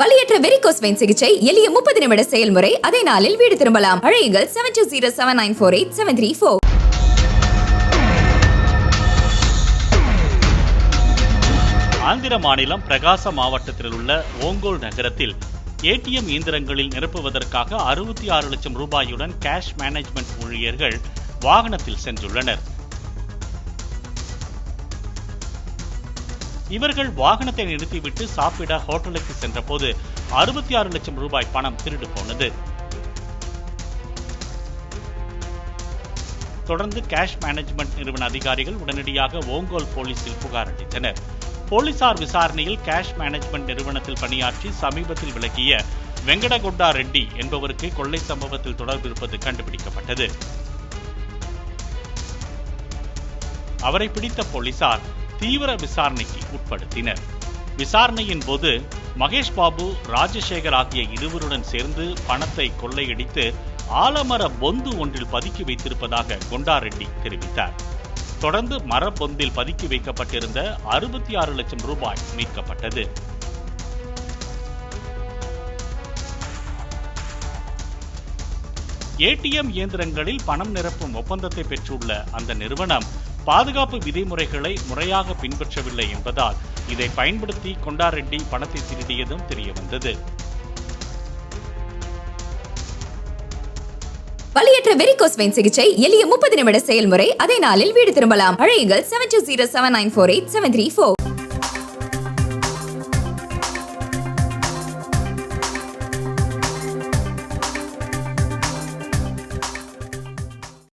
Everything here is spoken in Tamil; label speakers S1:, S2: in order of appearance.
S1: வலியற்ற வெரிகோஸ் வெயின் சிகிச்சை எளிய 30 நிமிட செயல்முறை. அதே நாளில் வீடு திரும்பலாம். அழையுங்கள் 7207948734.
S2: ஆந்திர மாநிலம் பிரகாச மாவட்டத்தில் உள்ள ஓங்கோல் நகரத்தில் ஏடிஎம் இயந்திரங்களில் நிரப்புவதற்காக 66 லட்சம் ரூபாயுடன் கேஷ் மேனேஜ்மெண்ட் ஊழியர்கள் வாகனத்தில் சென்றுள்ளனர். இவர்கள் வாகனத்தை நிறுத்திவிட்டு சாப்பிட ஹோட்டலுக்கு சென்றபோது 66 லட்சம் ரூபாய் பணம் திருடு போனது. தொடர்ந்து கேஷ் மேனேஜ்மெண்ட் நிறுவன அதிகாரிகள் உடனடியாக ஓங்கோல் போலீசில் புகார் அளித்தனர். போலீசார் விசாரணையில் கேஷ் மேனேஜ்மெண்ட் நிறுவனத்தில் பணியாற்றி சமீபத்தில் விலகிய வெங்கடகொண்டா ரெட்டி என்பவருக்கு கொள்ளை சம்பவத்தில் தொடர்பு இருப்பது கண்டுபிடிக்கப்பட்டது. அவரை பிடித்த போலீசார் தீவிர விசாரணைக்கு உட்படுத்தினர். விசாரணையின் போது மகேஷ் பாபு, ராஜசேகர் ஆகிய இருவருடன் சேர்ந்து பணத்தை கொள்ளையடித்து ஆலமர பொந்து ஒன்றில் பதுக்கி வைத்திருப்பதாக கொண்டா ரெட்டி தெரிவித்தார். தொடர்ந்து மரப்பொந்தில் பதுக்கி வைக்கப்பட்டிருந்த 66 லட்சம் ரூபாய் மீட்கப்பட்டது. ஏடிஎம் இயந்திரங்களில் பணம் நிரப்பும் ஒப்பந்தத்தை பெற்றுள்ள அந்த நிறுவனம் பாதுகாப்பு விதிமுறைகளை முறையாக பின்பற்றவில்லை என்பதால் இதை பயன்படுத்தி கொண்டா ரெட்டி பணத்தை திருடியதும் தெரியவந்தது.
S1: வலியற்ற வெரிகோஸ் வெயின் சிகிச்சை எளிய 30 நிமிட செயல்முறை. அதே நாளில் வீடு திரும்பலாம். அழையுங்கள் 7207948734.